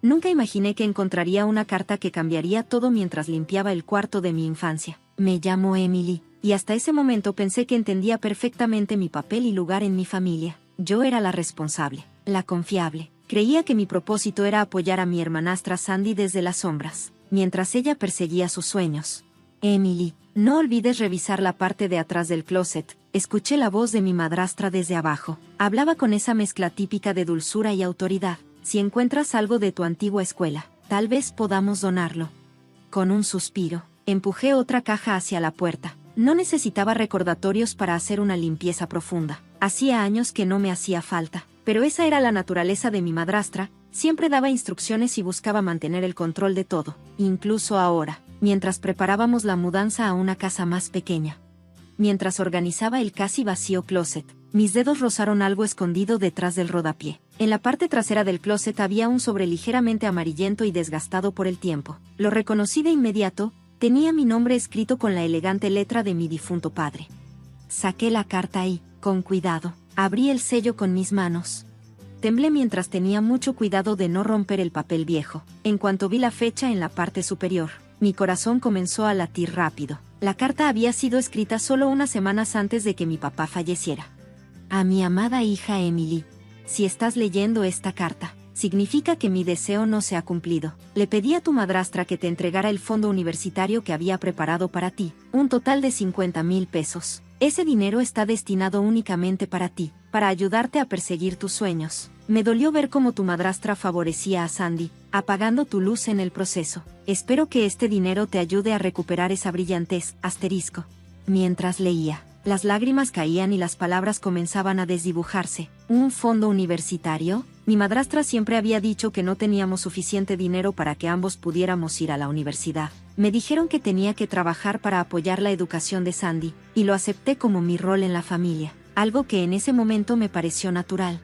Nunca imaginé que encontraría una carta que cambiaría todo mientras limpiaba el cuarto de mi infancia. Me llamo Emily, y hasta ese momento pensé que entendía perfectamente mi papel y lugar en mi familia. Yo era la responsable, la confiable. Creía que mi propósito era apoyar a mi hermanastra Sandy desde las sombras, mientras ella perseguía sus sueños. Emily, no olvides revisar la parte de atrás del closet. Escuché la voz de mi madrastra desde abajo. Hablaba con esa mezcla típica de dulzura y autoridad. Si encuentras algo de tu antigua escuela, tal vez podamos donarlo. Con un suspiro, empujé otra caja hacia la puerta. No necesitaba recordatorios para hacer una limpieza profunda. Hacía años que no me hacía falta, pero esa era la naturaleza de mi madrastra. Siempre daba instrucciones y buscaba mantener el control de todo, incluso ahora, mientras preparábamos la mudanza a una casa más pequeña. Mientras organizaba el casi vacío closet, mis dedos rozaron algo escondido detrás del rodapié. En la parte trasera del closet había un sobre ligeramente amarillento y desgastado por el tiempo. Lo reconocí de inmediato. Tenía mi nombre escrito con la elegante letra de mi difunto padre. Saqué la carta y, con cuidado, abrí el sello con mis manos. Temblé mientras tenía mucho cuidado de no romper el papel viejo. En cuanto vi la fecha en la parte superior, mi corazón comenzó a latir rápido. La carta había sido escrita solo unas semanas antes de que mi papá falleciera. A mi amada hija Emily, si estás leyendo esta carta, significa que mi deseo no se ha cumplido. Le pedí a tu madrastra que te entregara el fondo universitario que había preparado para ti, un total de 50,000 pesos. Ese dinero está destinado únicamente para ti, para ayudarte a perseguir tus sueños. Me dolió ver cómo tu madrastra favorecía a Sandy, apagando tu luz en el proceso. Espero que este dinero te ayude a recuperar esa brillantez, asterisco. Mientras leía, las lágrimas caían y las palabras comenzaban a desdibujarse. ¿Un fondo universitario? Mi madrastra siempre había dicho que no teníamos suficiente dinero para que ambos pudiéramos ir a la universidad. Me dijeron que tenía que trabajar para apoyar la educación de Sandy, y lo acepté como mi rol en la familia, algo que en ese momento me pareció natural.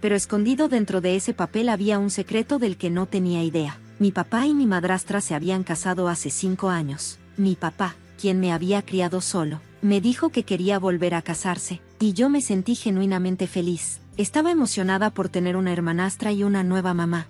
Pero escondido dentro de ese papel había un secreto del que no tenía idea. Mi papá y mi madrastra se habían casado hace 5 años. Mi papá, quien me había criado solo, me dijo que quería volver a casarse, y yo me sentí genuinamente feliz. Estaba emocionada por tener una hermanastra y una nueva mamá.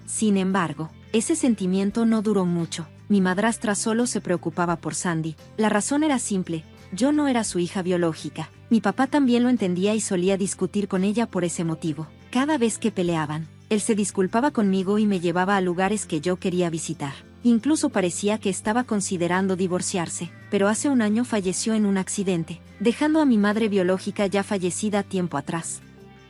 Sin embargo, ese sentimiento no duró mucho. Mi madrastra solo se preocupaba por Sandy. La razón era simple: yo no era su hija biológica. Mi papá también lo entendía y solía discutir con ella por ese motivo. Cada vez que peleaban, él se disculpaba conmigo y me llevaba a lugares que yo quería visitar. Incluso parecía que estaba considerando divorciarse, pero hace un año falleció en un accidente, dejando a mi madre biológica ya fallecida tiempo atrás.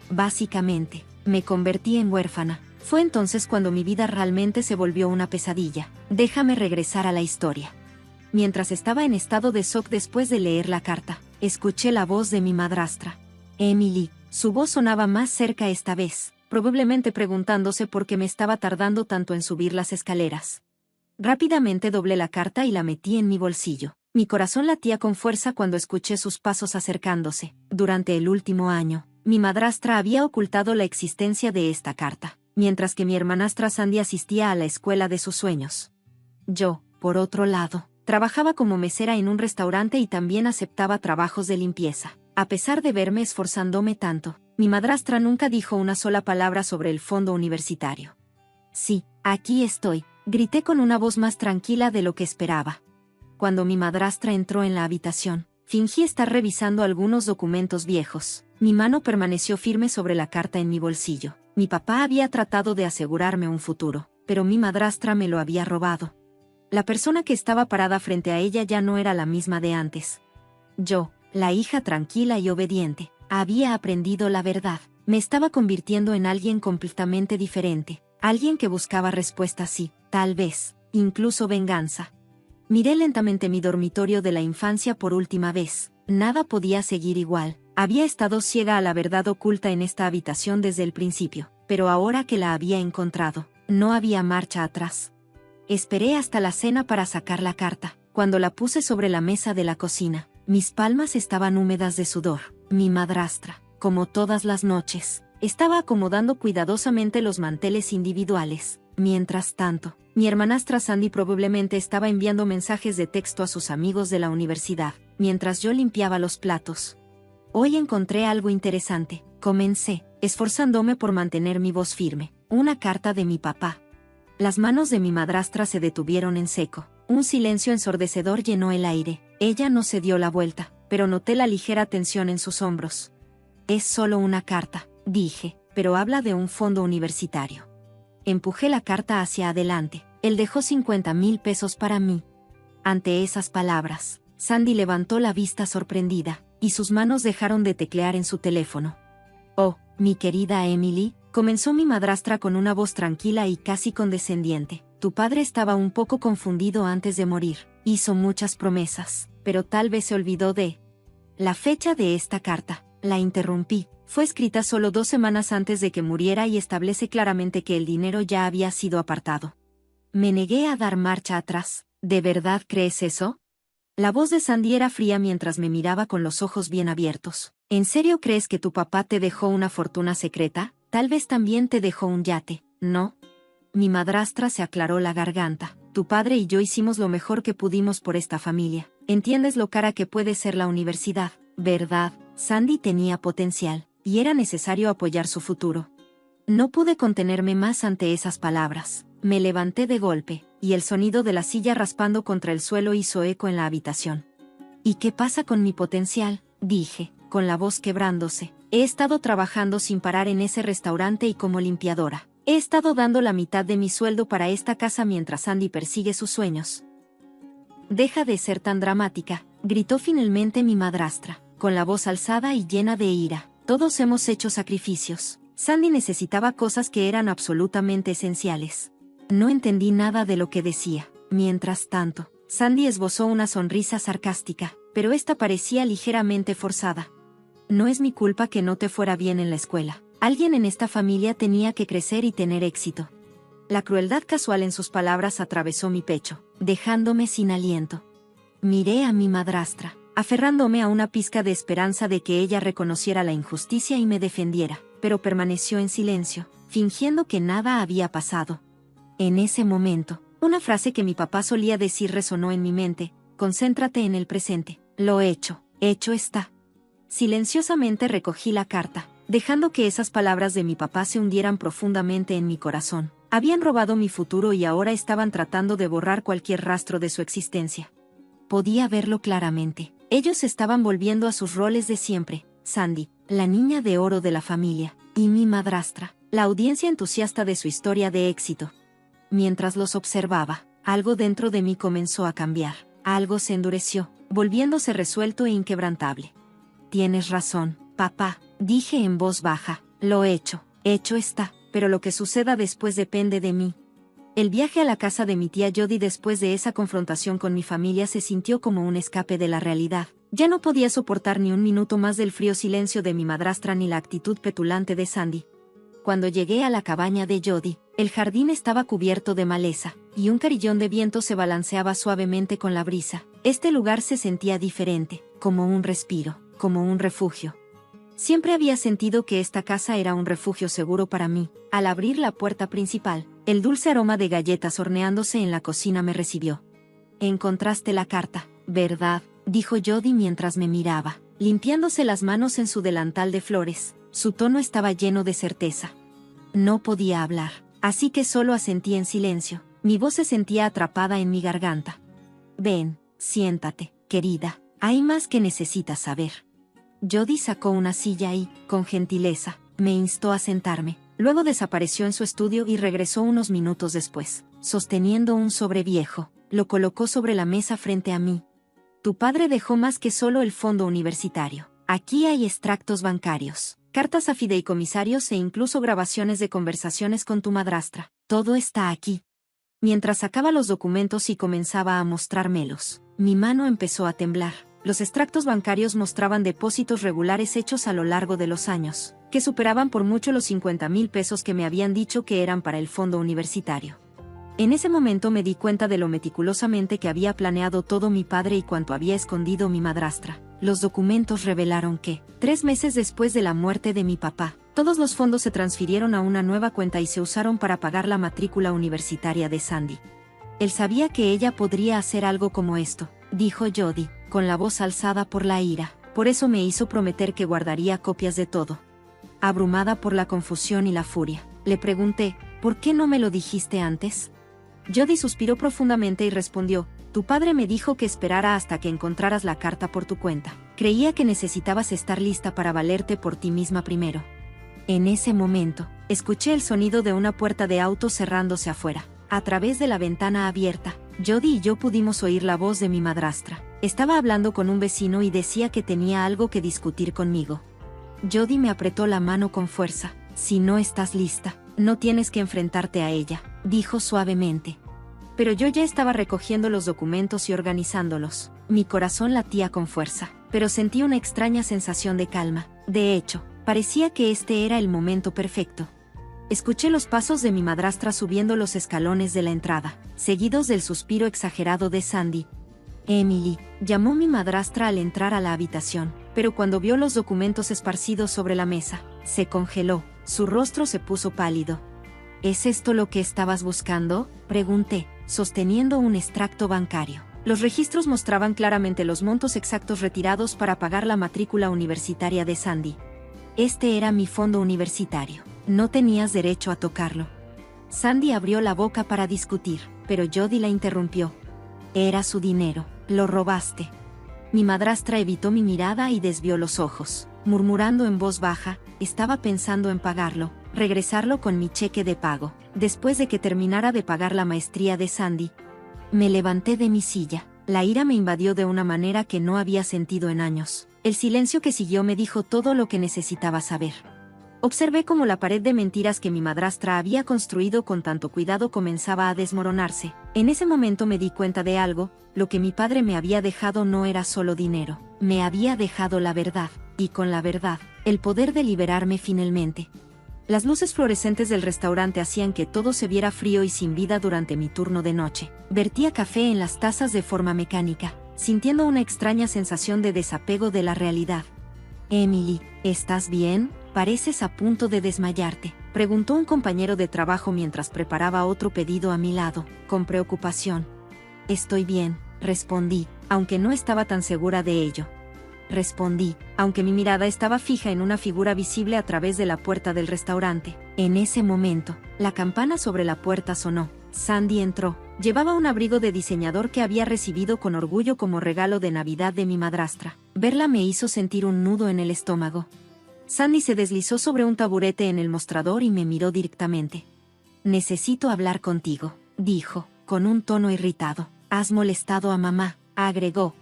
Básicamente, me convertí en huérfana. Fue entonces cuando mi vida realmente se volvió una pesadilla. Déjame regresar a la historia. Mientras estaba en estado de shock después de leer la carta, escuché la voz de mi madrastra. Emily, su voz sonaba más cerca esta vez, probablemente preguntándose por qué me estaba tardando tanto en subir las escaleras. Rápidamente doblé la carta y la metí en mi bolsillo. Mi corazón latía con fuerza cuando escuché sus pasos acercándose. Durante el último año, mi madrastra había ocultado la existencia de esta carta, mientras que mi hermanastra Sandy asistía a la escuela de sus sueños. Yo, por otro lado, trabajaba como mesera en un restaurante y también aceptaba trabajos de limpieza. A pesar de verme esforzándome tanto, mi madrastra nunca dijo una sola palabra sobre el fondo universitario. Sí, aquí estoy, grité con una voz más tranquila de lo que esperaba. Cuando mi madrastra entró en la habitación, fingí estar revisando algunos documentos viejos. Mi mano permaneció firme sobre la carta en mi bolsillo. Mi papá había tratado de asegurarme un futuro, pero mi madrastra me lo había robado. La persona que estaba parada frente a ella ya no era la misma de antes. Yo, la hija tranquila y obediente, había aprendido la verdad. Me estaba convirtiendo en alguien completamente diferente, alguien que buscaba respuestas y, tal vez, incluso venganza. Miré lentamente mi dormitorio de la infancia por última vez. Nada podía seguir igual. Había estado ciega a la verdad oculta en esta habitación desde el principio, pero ahora que la había encontrado, no había marcha atrás. Esperé hasta la cena para sacar la carta. Cuando la puse sobre la mesa de la cocina, mis palmas estaban húmedas de sudor. Mi madrastra, como todas las noches, estaba acomodando cuidadosamente los manteles individuales. Mientras tanto, mi hermanastra Sandy probablemente estaba enviando mensajes de texto a sus amigos de la universidad, mientras yo limpiaba los platos. Hoy encontré algo interesante, comencé, esforzándome por mantener mi voz firme. Una carta de mi papá. Las manos de mi madrastra se detuvieron en seco. Un silencio ensordecedor llenó el aire. Ella no se dio la vuelta, pero noté la ligera tensión en sus hombros. Es solo una carta, dije, pero habla de un fondo universitario. Empujé la carta hacia adelante. Él dejó 50,000 pesos para mí. Ante esas palabras, Sandy levantó la vista sorprendida, y sus manos dejaron de teclear en su teléfono. Oh, mi querida Emily, comenzó mi madrastra con una voz tranquila y casi condescendiente. Tu padre estaba un poco confundido antes de morir. Hizo muchas promesas, pero tal vez se olvidó de... La fecha de esta carta, la interrumpí, fue escrita solo 2 semanas antes de que muriera y establece claramente que el dinero ya había sido apartado. Me negué a dar marcha atrás. ¿De verdad crees eso? La voz de Sandy era fría mientras me miraba con los ojos bien abiertos. ¿En serio crees que tu papá te dejó una fortuna secreta? Tal vez también te dejó un yate, ¿no? Mi madrastra se aclaró la garganta. Tu padre y yo hicimos lo mejor que pudimos por esta familia. Entiendes lo cara que puede ser la universidad, ¿verdad? Sandy tenía potencial, y era necesario apoyar su futuro. No pude contenerme más ante esas palabras. Me levanté de golpe, y el sonido de la silla raspando contra el suelo hizo eco en la habitación. ¿Y qué pasa con mi potencial?, dije, con la voz quebrándose. He estado trabajando sin parar en ese restaurante y como limpiadora. He estado dando la mitad de mi sueldo para esta casa mientras Sandy persigue sus sueños. Deja de ser tan dramática, gritó finalmente mi madrastra, con la voz alzada y llena de ira. Todos hemos hecho sacrificios. Sandy necesitaba cosas que eran absolutamente esenciales. No entendí nada de lo que decía. Mientras tanto, Sandy esbozó una sonrisa sarcástica, pero esta parecía ligeramente forzada. No es mi culpa que no te fuera bien en la escuela. Alguien en esta familia tenía que crecer y tener éxito. La crueldad casual en sus palabras atravesó mi pecho, dejándome sin aliento. Miré a mi madrastra, aferrándome a una pizca de esperanza de que ella reconociera la injusticia y me defendiera, pero permaneció en silencio, fingiendo que nada había pasado. En ese momento, una frase que mi papá solía decir resonó en mi mente: concéntrate en el presente. Lo hecho está. Silenciosamente recogí la carta, dejando que esas palabras de mi papá se hundieran profundamente en mi corazón. Habían robado mi futuro y ahora estaban tratando de borrar cualquier rastro de su existencia. Podía verlo claramente. Ellos estaban volviendo a sus roles de siempre: Sandy, la niña de oro de la familia, y mi madrastra, la audiencia entusiasta de su historia de éxito. Mientras los observaba, algo dentro de mí comenzó a cambiar. Algo se endureció, volviéndose resuelto e inquebrantable. Tienes razón, papá, dije en voz baja. Lo hecho está, pero lo que suceda después depende de mí. El viaje a la casa de mi tía Jody después de esa confrontación con mi familia se sintió como un escape de la realidad. Ya no podía soportar ni un minuto más del frío silencio de mi madrastra ni la actitud petulante de Sandy. Cuando llegué a la cabaña de Jody, el jardín estaba cubierto de maleza, y un carillón de viento se balanceaba suavemente con la brisa. Este lugar se sentía diferente, como un respiro, como un refugio. Siempre había sentido que esta casa era un refugio seguro para mí. Al abrir la puerta principal, el dulce aroma de galletas horneándose en la cocina me recibió. Encontraste la carta, ¿verdad?, dijo Jody mientras me miraba, limpiándose las manos en su delantal de flores. Su tono estaba lleno de certeza. No podía hablar, así que solo asentí en silencio. Mi voz se sentía atrapada en mi garganta. Ven, siéntate, querida. Hay más que necesitas saber. Jody sacó una silla y, con gentileza, me instó a sentarme. Luego desapareció en su estudio y regresó unos minutos después, sosteniendo un sobre viejo. Lo colocó sobre la mesa frente a mí. Tu padre dejó más que solo el fondo universitario. Aquí hay extractos bancarios, cartas a fideicomisarios e incluso grabaciones de conversaciones con tu madrastra. Todo está aquí. Mientras sacaba los documentos y comenzaba a mostrármelos, mi mano empezó a temblar. Los extractos bancarios mostraban depósitos regulares hechos a lo largo de los años, que superaban por mucho los 50,000 pesos que me habían dicho que eran para el fondo universitario. En ese momento me di cuenta de lo meticulosamente que había planeado todo mi padre y cuánto había escondido mi madrastra. Los documentos revelaron que, 3 meses después de la muerte de mi papá, todos los fondos se transfirieron a una nueva cuenta y se usaron para pagar la matrícula universitaria de Sandy. Él sabía que ella podría hacer algo como esto, dijo Jody, con la voz alzada por la ira. Por eso me hizo prometer que guardaría copias de todo. Abrumada por la confusión y la furia, le pregunté, ¿Por qué no me lo dijiste antes? Jody suspiró profundamente y respondió, tu padre me dijo que esperara hasta que encontraras la carta por tu cuenta. Creía que necesitabas estar lista para valerte por ti misma primero. En ese momento, escuché el sonido de una puerta de auto cerrándose afuera. A través de la ventana abierta, Jody y yo pudimos oír la voz de mi madrastra. Estaba hablando con un vecino y decía que tenía algo que discutir conmigo. Jody me apretó la mano con fuerza. Si no estás lista, no tienes que enfrentarte a ella, dijo suavemente. Pero yo ya estaba recogiendo los documentos y organizándolos. Mi corazón latía con fuerza, pero sentí una extraña sensación de calma. De hecho, parecía que este era el momento perfecto. Escuché los pasos de mi madrastra subiendo los escalones de la entrada, seguidos del suspiro exagerado de Sandy. Emily, llamó mi madrastra al entrar a la habitación, pero cuando vio los documentos esparcidos sobre la mesa, se congeló, su rostro se puso pálido. ¿Es esto lo que estabas buscando?, pregunté, sosteniendo un extracto bancario. Los registros mostraban claramente los montos exactos retirados para pagar la matrícula universitaria de Sandy. Este era mi fondo universitario. No tenías derecho a tocarlo. Sandy abrió la boca para discutir, pero Jody la interrumpió. Era su dinero, lo robaste. Mi madrastra evitó mi mirada y desvió los ojos, murmurando en voz baja, estaba pensando en pagarlo, regresarlo con mi cheque de pago, después de que terminara de pagar la maestría de Sandy. Me levanté de mi silla, la ira me invadió de una manera que no había sentido en años. El silencio que siguió me dijo todo lo que necesitaba saber. Observé cómo la pared de mentiras que mi madrastra había construido con tanto cuidado comenzaba a desmoronarse. En ese momento me di cuenta de algo, lo que mi padre me había dejado no era solo dinero, me había dejado la verdad, y con la verdad, el poder de liberarme finalmente. Las luces fluorescentes del restaurante hacían que todo se viera frío y sin vida durante mi turno de noche. Vertía café en las tazas de forma mecánica, sintiendo una extraña sensación de desapego de la realidad. Emily, ¿estás bien? Pareces a punto de desmayarte, preguntó un compañero de trabajo mientras preparaba otro pedido a mi lado, con preocupación. Estoy bien, respondí, aunque no estaba tan segura de ello. Respondí, aunque mi mirada estaba fija en una figura visible a través de la puerta del restaurante. En ese momento, la campana sobre la puerta sonó. Sandy entró. Llevaba un abrigo de diseñador que había recibido con orgullo como regalo de Navidad de mi madrastra. Verla me hizo sentir un nudo en el estómago. Sandy se deslizó sobre un taburete en el mostrador y me miró directamente. Necesito hablar contigo, dijo, con un tono irritado. Has molestado a mamá, agregó.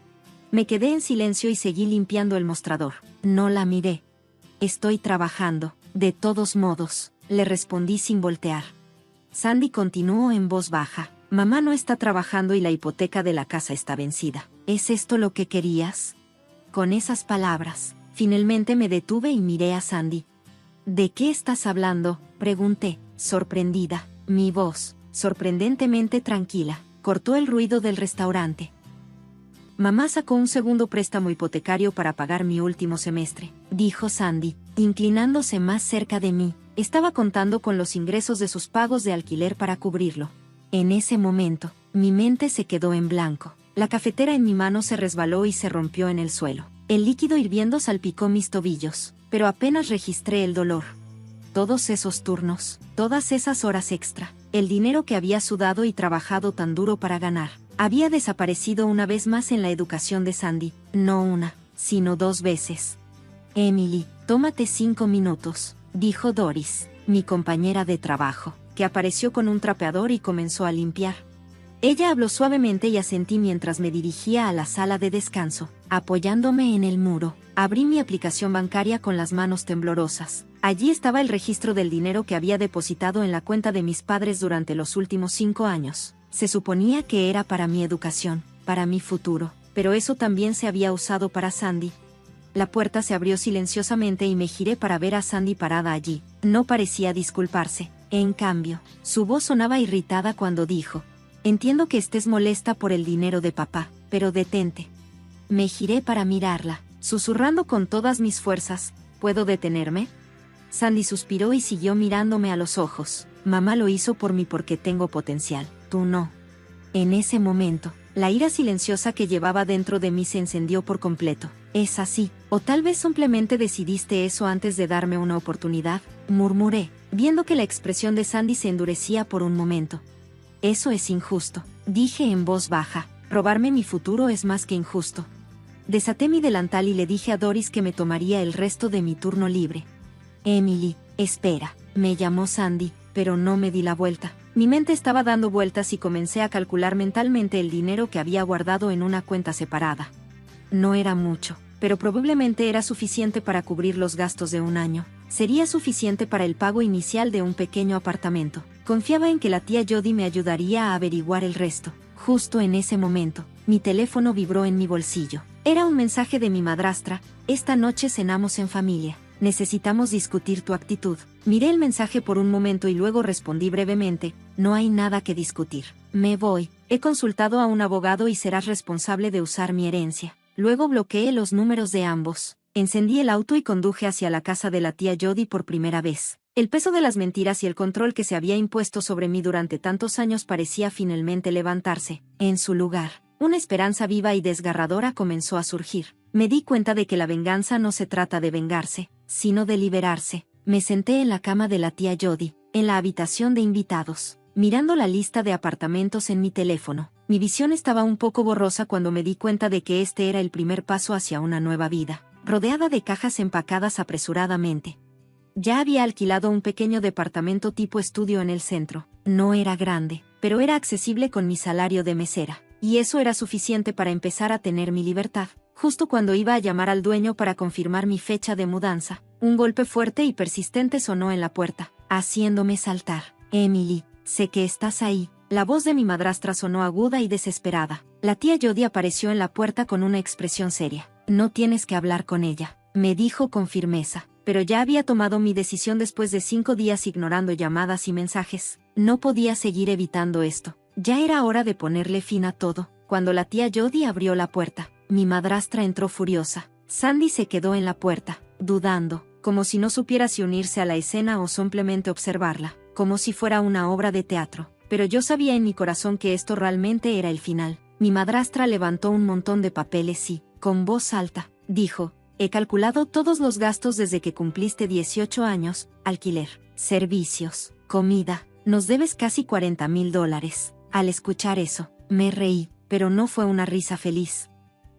Me quedé en silencio y seguí limpiando el mostrador. No la miré. Estoy trabajando, de todos modos, le respondí sin voltear. Sandy continuó en voz baja. Mamá no está trabajando y la hipoteca de la casa está vencida. ¿Es esto lo que querías? Con esas palabras, finalmente me detuve y miré a Sandy. ¿De qué estás hablando?, pregunté, sorprendida. Mi voz, sorprendentemente tranquila, cortó el ruido del restaurante. Mamá sacó un segundo préstamo hipotecario para pagar mi último semestre, dijo Sandy, inclinándose más cerca de mí. Estaba contando con los ingresos de sus pagos de alquiler para cubrirlo. En ese momento, mi mente se quedó en blanco. La cafetera en mi mano se resbaló y se rompió en el suelo. El líquido hirviendo salpicó mis tobillos, pero apenas registré el dolor. Todos esos turnos, todas esas horas extra, el dinero que había sudado y trabajado tan duro para ganar, había desaparecido una vez más en la educación de Sandy, no una, sino 2 veces. Emily, tómate 5 minutos, dijo Doris, mi compañera de trabajo, que apareció con un trapeador y comenzó a limpiar. Ella habló suavemente y asentí mientras me dirigía a la sala de descanso. Apoyándome en el muro, abrí mi aplicación bancaria con las manos temblorosas. Allí estaba el registro del dinero que había depositado en la cuenta de mis padres durante los últimos 5 años. Se suponía que era para mi educación, para mi futuro, pero eso también se había usado para Sandy. La puerta se abrió silenciosamente y me giré para ver a Sandy parada allí. No parecía disculparse. En cambio, su voz sonaba irritada cuando dijo: Entiendo que estés molesta por el dinero de papá, pero detente. Me giré para mirarla, susurrando con todas mis fuerzas: ¿Puedo detenerme? Sandy suspiró y siguió mirándome a los ojos. Mamá lo hizo por mí porque tengo potencial, tú no. En ese momento, la ira silenciosa que llevaba dentro de mí se encendió por completo. Es así, o tal vez simplemente decidiste eso antes de darme una oportunidad, murmuré. viendo que la expresión de Sandy se endurecía por un momento. Eso es injusto, dije en voz baja. Robarme mi futuro es más que injusto. Desaté mi delantal y le dije a Doris que me tomaría el resto de mi turno libre. Emily, espera, me llamó Sandy, pero no me di la vuelta. Mi mente estaba dando vueltas y comencé a calcular mentalmente el dinero que había guardado en una cuenta separada. No era mucho, pero probablemente era suficiente para cubrir los gastos de un año. Sería suficiente para el pago inicial de un pequeño apartamento. Confiaba en que la tía Jody me ayudaría a averiguar el resto. Justo en ese momento, mi teléfono vibró en mi bolsillo. Era un mensaje de mi madrastra: esta noche cenamos en familia. Necesitamos discutir tu actitud. Miré el mensaje por un momento y luego respondí brevemente: no hay nada que discutir. Me voy. He consultado a un abogado y serás responsable de usar mi herencia. Luego bloqueé los números de ambos. Encendí el auto y conduje hacia la casa de la tía Jody por primera vez. El peso de las mentiras y el control que se había impuesto sobre mí durante tantos años parecía finalmente levantarse. En su lugar, una esperanza viva y desgarradora comenzó a surgir. Me di cuenta de que la venganza no se trata de vengarse, sino de liberarse. Me senté en la cama de la tía Jody, en la habitación de invitados, mirando la lista de apartamentos en mi teléfono. Mi visión estaba un poco borrosa cuando me di cuenta de que este era el primer paso hacia una nueva vida, rodeada de cajas empacadas apresuradamente. Ya había alquilado un pequeño departamento tipo estudio en el centro. No era grande, pero era accesible con mi salario de mesera, y eso era suficiente para empezar a tener mi libertad. Justo cuando iba a llamar al dueño para confirmar mi fecha de mudanza, un golpe fuerte y persistente sonó en la puerta, haciéndome saltar. Emily, sé que estás ahí. La voz de mi madrastra sonó aguda y desesperada. La tía Jody apareció en la puerta con una expresión seria. No tienes que hablar con ella, me dijo con firmeza. Pero ya había tomado mi decisión después de 5 días ignorando llamadas y mensajes. No podía seguir evitando esto. Ya era hora de ponerle fin a todo. Cuando la tía Jody abrió la puerta, mi madrastra entró furiosa. Sandy se quedó en la puerta, dudando, como si no supiera si unirse a la escena o simplemente observarla, como si fuera una obra de teatro. Pero yo sabía en mi corazón que esto realmente era el final. Mi madrastra levantó un montón de papeles y, con voz alta, dijo: he calculado todos los gastos desde que cumpliste 18 años: alquiler, servicios, comida. Nos debes casi $40,000. Al escuchar eso, me reí, pero no fue una risa feliz.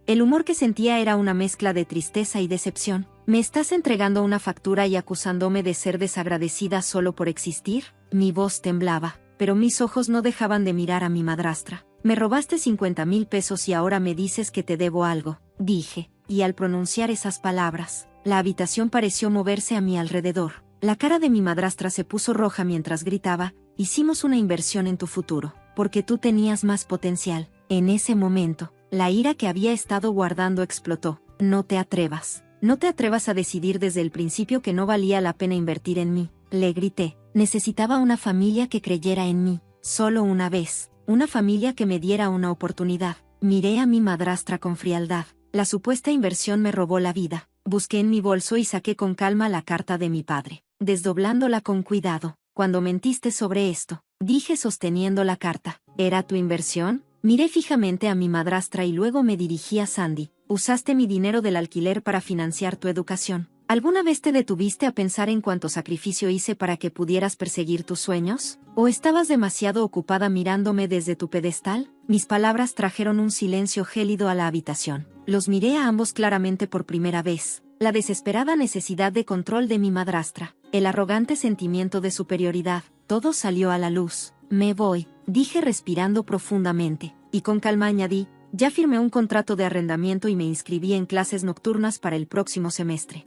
El humor que sentía era una mezcla de tristeza y decepción. ¿Me estás entregando una factura y acusándome de ser desagradecida solo por existir? Mi voz temblaba, pero mis ojos no dejaban de mirar a mi madrastra. Me robaste $50,000 y ahora me dices que te debo algo, dije. Y al pronunciar esas palabras, la habitación pareció moverse a mi alrededor. La cara de mi madrastra se puso roja mientras gritaba: hicimos una inversión en tu futuro, porque tú tenías más potencial. En ese momento, la ira que había estado guardando explotó. No te atrevas. No te atrevas a decidir desde el principio que no valía la pena invertir en mí, le grité. Necesitaba una familia que creyera en mí, solo una vez. Una familia que me diera una oportunidad. Miré a mi madrastra con frialdad. La supuesta inversión me robó la vida. Busqué en mi bolso y saqué con calma la carta de mi padre, desdoblándola con cuidado. Cuando mentiste sobre esto, dije sosteniendo la carta. ¿Era tu inversión? Miré fijamente a mi madrastra y luego me dirigí a Sandy. ¿Usaste mi dinero del alquiler para financiar tu educación? ¿Alguna vez te detuviste a pensar en cuánto sacrificio hice para que pudieras perseguir tus sueños? ¿O estabas demasiado ocupada mirándome desde tu pedestal? Mis palabras trajeron un silencio gélido a la habitación. Los miré a ambos claramente por primera vez. La desesperada necesidad de control de mi madrastra, el arrogante sentimiento de superioridad, todo salió a la luz. Me voy, dije respirando profundamente, y con calma añadí: ya firmé un contrato de arrendamiento y me inscribí en clases nocturnas para el próximo semestre.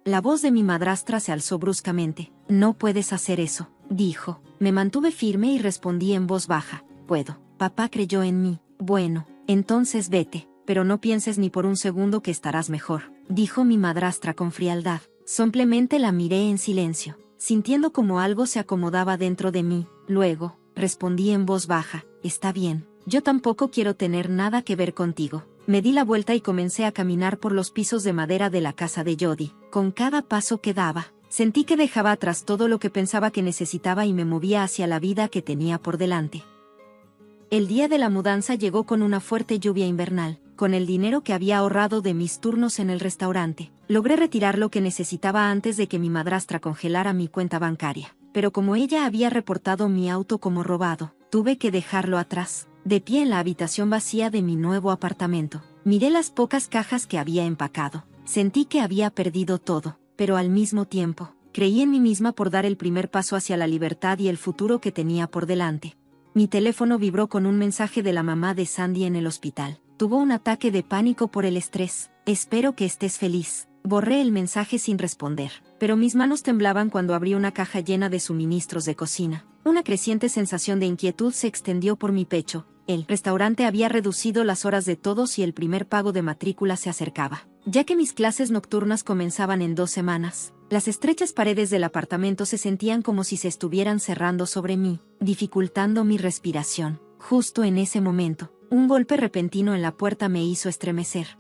La voz de mi madrastra se alzó bruscamente. No puedes hacer eso, dijo. Me mantuve firme y respondí en voz baja: puedo. Papá creyó en mí. Bueno, entonces vete, pero no pienses ni por un segundo que estarás mejor, dijo mi madrastra con frialdad. Simplemente la miré en silencio, sintiendo como algo se acomodaba dentro de mí. Luego, respondí en voz baja: está bien, yo tampoco quiero tener nada que ver contigo. Me di la vuelta y comencé a caminar por los pisos de madera de la casa de Jody. Con cada paso que daba, sentí que dejaba atrás todo lo que pensaba que necesitaba y me movía hacia la vida que tenía por delante. El día de la mudanza llegó con una fuerte lluvia invernal. Con el dinero que había ahorrado de mis turnos en el restaurante, logré retirar lo que necesitaba antes de que mi madrastra congelara mi cuenta bancaria. pero como ella había reportado mi auto como robado, tuve que dejarlo atrás. De pie en la habitación vacía de mi nuevo apartamento, miré las pocas cajas que había empacado. Sentí que había perdido todo, pero al mismo tiempo, creí en mí misma por dar el primer paso hacia la libertad y el futuro que tenía por delante. Mi teléfono vibró con un mensaje de la mamá de Sandy en el hospital. Tuvo un ataque de pánico por el estrés. Espero que estés feliz. Borré el mensaje sin responder, pero mis manos temblaban cuando abrí una caja llena de suministros de cocina. Una creciente sensación de inquietud se extendió por mi pecho. El restaurante había reducido las horas de todos y el primer pago de matrícula se acercaba. Ya que mis clases nocturnas comenzaban en 2 semanas, las estrechas paredes del apartamento se sentían como si se estuvieran cerrando sobre mí, dificultando mi respiración. Justo en ese momento, un golpe repentino en la puerta me hizo estremecer.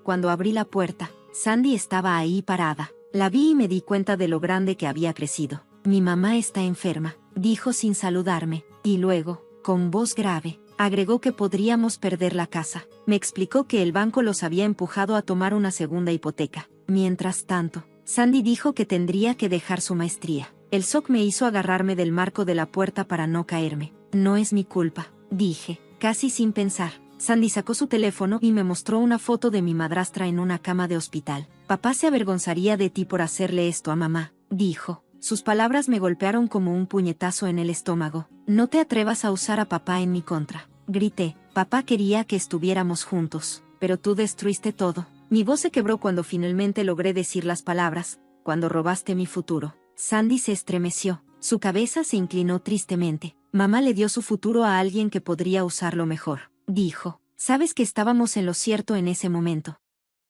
Cuando abrí la puerta, Sandy estaba ahí parada. La vi y me di cuenta de lo grande que había crecido. Mi mamá está enferma, dijo sin saludarme, y luego, con voz grave, agregó que podríamos perder la casa. Me explicó que el banco los había empujado a tomar una segunda hipoteca. Mientras tanto, Sandy dijo que tendría que dejar su maestría. El shock me hizo agarrarme del marco de la puerta para no caerme. No es mi culpa, dije, casi sin pensar. Sandy sacó su teléfono y me mostró una foto de mi madrastra en una cama de hospital. Papá se avergonzaría de ti por hacerle esto a mamá, dijo. Sus palabras me golpearon como un puñetazo en el estómago. No te atrevas a usar a papá en mi contra, grité. Papá quería que estuviéramos juntos, pero tú destruiste todo. Mi voz se quebró cuando finalmente logré decir las palabras, cuando robaste mi futuro. Sandy se estremeció, su cabeza se inclinó tristemente. Mamá le dio su futuro a alguien que podría usarlo mejor, dijo. Sabes que estábamos en lo cierto en ese momento.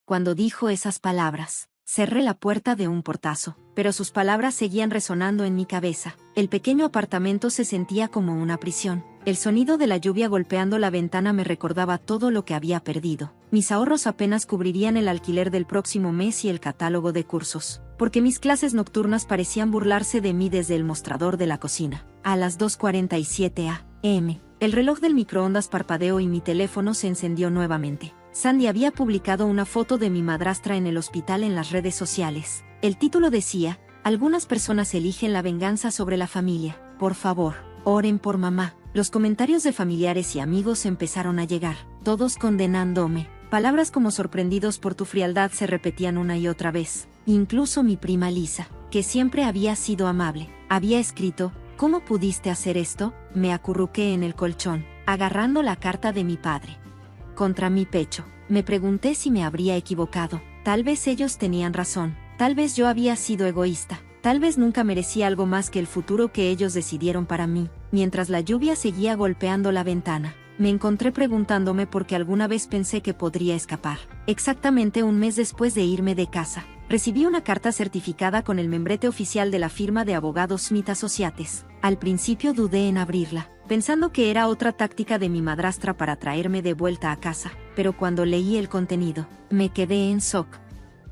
Cuando dijo esas palabras, cerré la puerta de un portazo, pero sus palabras seguían resonando en mi cabeza. El pequeño apartamento se sentía como una prisión. El sonido de la lluvia golpeando la ventana me recordaba todo lo que había perdido. Mis ahorros apenas cubrirían el alquiler del próximo mes y el catálogo de cursos, porque mis clases nocturnas parecían burlarse de mí desde el mostrador de la cocina. A las 2:47 a.m., el reloj del microondas parpadeó y mi teléfono se encendió nuevamente. Sandy había publicado una foto de mi madrastra en el hospital en las redes sociales. El título decía: algunas personas eligen la venganza sobre la familia. Por favor, oren por mamá. Los comentarios de familiares y amigos empezaron a llegar, todos condenándome. Palabras como sorprendidos por tu frialdad se repetían una y otra vez. Incluso mi prima Lisa, que siempre había sido amable, había escrito: ¿cómo pudiste hacer esto? Me acurruqué en el colchón, agarrando la carta de mi padre contra mi pecho. Me pregunté si me habría equivocado. Tal vez ellos tenían razón. Tal vez yo había sido egoísta. Tal vez nunca merecía algo más que el futuro que ellos decidieron para mí. Mientras la lluvia seguía golpeando la ventana, me encontré preguntándome por qué alguna vez pensé que podría escapar. Exactamente un mes después de irme de casa, recibí una carta certificada con el membrete oficial de la firma de abogados Smith Associates. Al principio dudé en abrirla, pensando que era otra táctica de mi madrastra para traerme de vuelta a casa, pero cuando leí el contenido, me quedé en shock.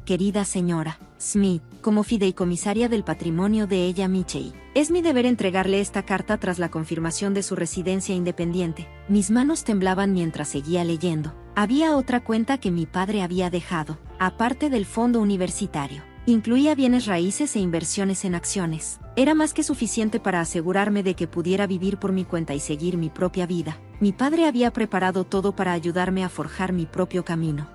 Querida señora Smith, como fideicomisaria del patrimonio de ella Michei, es mi deber entregarle esta carta tras la confirmación de su residencia independiente. Mis manos temblaban mientras seguía leyendo. Había otra cuenta que mi padre había dejado, aparte del fondo universitario. Incluía bienes raíces e inversiones en acciones. Era más que suficiente para asegurarme de que pudiera vivir por mi cuenta y seguir mi propia vida. Mi padre había preparado todo para ayudarme a forjar mi propio camino.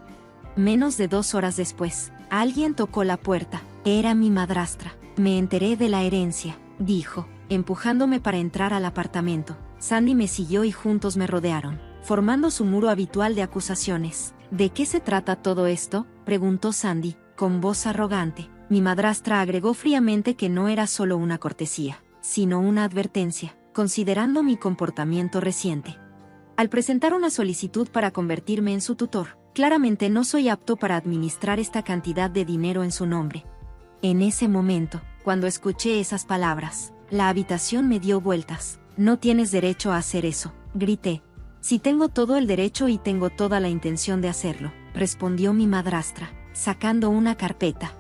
Menos de 2 horas después, alguien tocó la puerta. Era mi madrastra. Me enteré de la herencia, dijo, empujándome para entrar al apartamento. Sandy me siguió y juntos me rodearon, formando su muro habitual de acusaciones. ¿De qué se trata todo esto?, preguntó Sandy, con voz arrogante. Mi madrastra agregó fríamente que no era solo una cortesía, sino una advertencia, considerando mi comportamiento reciente. Al presentar una solicitud para convertirme en su tutor, claramente no soy apto para administrar esta cantidad de dinero en su nombre. En ese momento, cuando escuché esas palabras, la habitación me dio vueltas. No tienes derecho a hacer eso, grité. Sí tengo todo el derecho y tengo toda la intención de hacerlo, respondió mi madrastra, sacando una carpeta.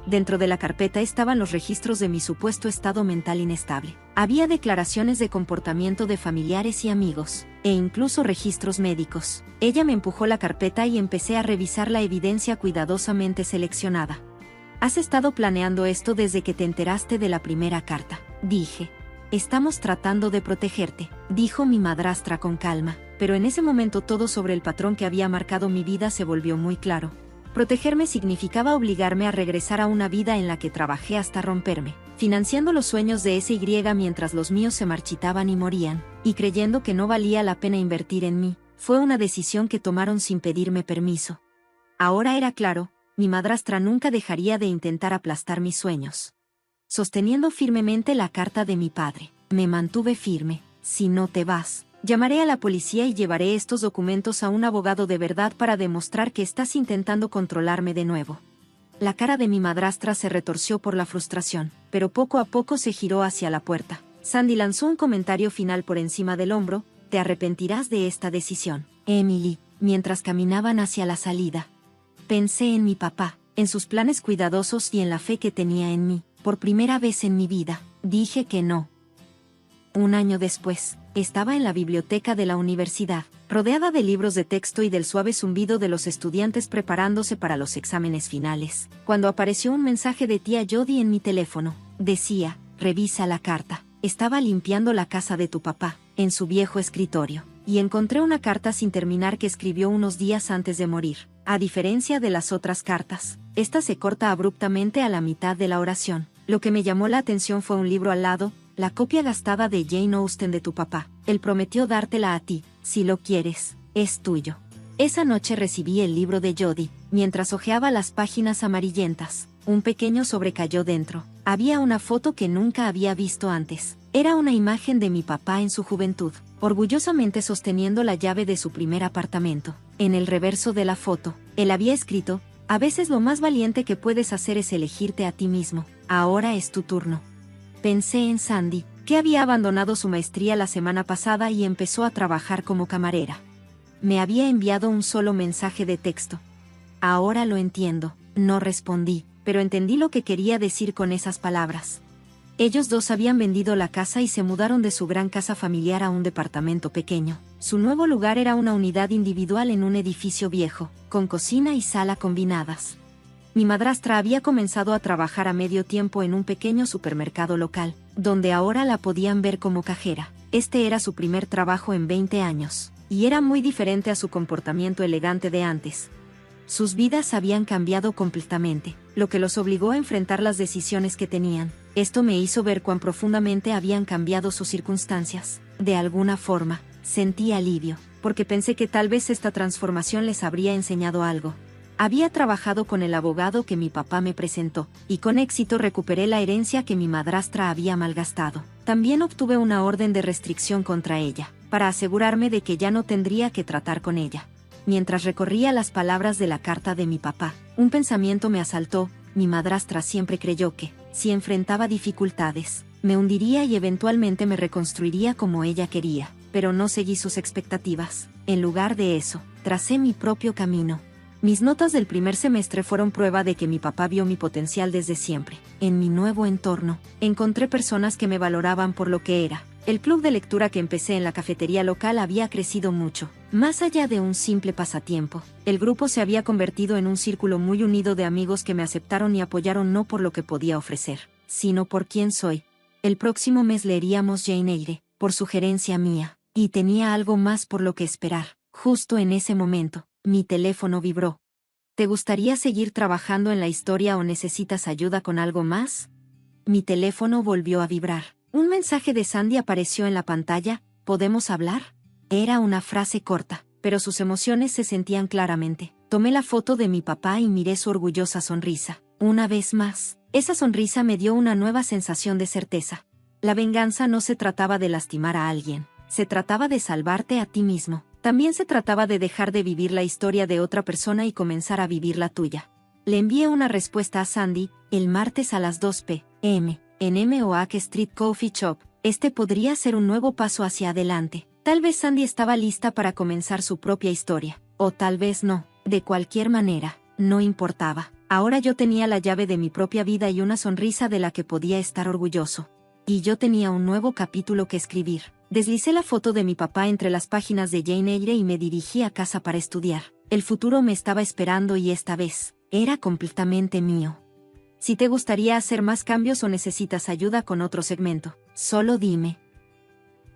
Dentro de la carpeta estaban los registros de mi supuesto estado mental inestable. Había declaraciones de comportamiento de familiares y amigos, e incluso registros médicos. Ella me empujó la carpeta y empecé a revisar la evidencia cuidadosamente seleccionada. Has estado planeando esto desde que te enteraste de la primera carta. dije. Estamos tratando de protegerte, dijo mi madrastra con calma, pero en ese momento todo sobre el patrón que había marcado mi vida se volvió muy claro. Protegerme significaba obligarme a regresar a una vida en la que trabajé hasta romperme, financiando los sueños de SY mientras los míos se marchitaban y morían, y creyendo que no valía la pena invertir en mí. Fue una decisión que tomaron sin pedirme permiso. Ahora era claro, mi madrastra nunca dejaría de intentar aplastar mis sueños. Sosteniendo firmemente la carta de mi padre, me mantuve firme. Si no te vas, llamaré a la policía y llevaré estos documentos a un abogado de verdad para demostrar que estás intentando controlarme de nuevo. La cara de mi madrastra se retorció por la frustración, pero poco a poco se giró hacia la puerta. Sandy lanzó un comentario final por encima del hombro: te arrepentirás de esta decisión, Emily, mientras caminaban hacia la salida. Pensé en mi papá, en sus planes cuidadosos y en la fe que tenía en mí. Por primera vez en mi vida, dije que no. Un año después, estaba en la biblioteca de la universidad, rodeada de libros de texto y del suave zumbido de los estudiantes preparándose para los exámenes finales, cuando apareció un mensaje de tía Jody en mi teléfono. Decía: revisa la carta. Estaba limpiando la casa de tu papá, en su viejo escritorio, y encontré una carta sin terminar que escribió unos días antes de morir. A diferencia de las otras cartas, esta se corta abruptamente a la mitad de la oración. Lo que me llamó la atención fue un libro al lado, la copia gastada de Jane Austen de tu papá. Él prometió dártela a ti, si lo quieres, es tuyo. Esa noche recibí el libro de Jody. Mientras hojeaba las páginas amarillentas, un pequeño sobre cayó dentro. Había una foto que nunca había visto antes. Era una imagen de mi papá en su juventud, orgullosamente sosteniendo la llave de su primer apartamento. En el reverso de la foto, él había escrito: a veces lo más valiente que puedes hacer es elegirte a ti mismo. Ahora es tu turno. Pensé en Sandy, que había abandonado su maestría la semana pasada y empezó a trabajar como camarera. Me había enviado un solo mensaje de texto. Ahora lo entiendo. No respondí, pero entendí lo que quería decir con esas palabras. Ellos dos habían vendido la casa y se mudaron de su gran casa familiar a un departamento pequeño. Su nuevo lugar era una unidad individual en un edificio viejo, con cocina y sala combinadas. Mi madrastra había comenzado a trabajar a medio tiempo en un pequeño supermercado local, donde ahora la podían ver como cajera. Este era su primer trabajo en 20 años, y era muy diferente a su comportamiento elegante de antes. Sus vidas habían cambiado completamente, lo que los obligó a enfrentar las decisiones que tenían. Esto me hizo ver cuán profundamente habían cambiado sus circunstancias. De alguna forma, sentí alivio, porque pensé que tal vez esta transformación les habría enseñado algo. Había trabajado con el abogado que mi papá me presentó, y con éxito recuperé la herencia que mi madrastra había malgastado. También obtuve una orden de restricción contra ella, para asegurarme de que ya no tendría que tratar con ella. Mientras recorría las palabras de la carta de mi papá, un pensamiento me asaltó: mi madrastra siempre creyó que, si enfrentaba dificultades, me hundiría y eventualmente me reconstruiría como ella quería, pero no seguí sus expectativas. En lugar de eso, tracé mi propio camino. Mis notas del primer semestre fueron prueba de que mi papá vio mi potencial desde siempre. En mi nuevo entorno, encontré personas que me valoraban por lo que era. El club de lectura que empecé en la cafetería local había crecido mucho. Más allá de un simple pasatiempo, el grupo se había convertido en un círculo muy unido de amigos que me aceptaron y apoyaron no por lo que podía ofrecer, sino por quién soy. El próximo mes leeríamos Jane Eyre, por sugerencia mía, y tenía algo más por lo que esperar. Justo en ese momento, mi teléfono vibró. ¿Te gustaría seguir trabajando en la historia o necesitas ayuda con algo más? Mi teléfono volvió a vibrar. Un mensaje de Sandy apareció en la pantalla: ¿podemos hablar? Era una frase corta, pero sus emociones se sentían claramente. Tomé la foto de mi papá y miré su orgullosa sonrisa. Una vez más, esa sonrisa me dio una nueva sensación de certeza. La venganza no se trataba de lastimar a alguien, se trataba de salvarte a ti mismo. También se trataba de dejar de vivir la historia de otra persona y comenzar a vivir la tuya. Le envié una respuesta a Sandy: el martes a las 2 p.m. en M.Oak Street Coffee Shop. Este podría ser un nuevo paso hacia adelante. Tal vez Sandy estaba lista para comenzar su propia historia, o tal vez no. De cualquier manera, no importaba. Ahora yo tenía la llave de mi propia vida y una sonrisa de la que podía estar orgulloso. Y yo tenía un nuevo capítulo que escribir. Deslicé la foto de mi papá entre las páginas de Jane Eyre y me dirigí a casa para estudiar. El futuro me estaba esperando y esta vez, era completamente mío. Si te gustaría hacer más cambios o necesitas ayuda con otro segmento, solo dime.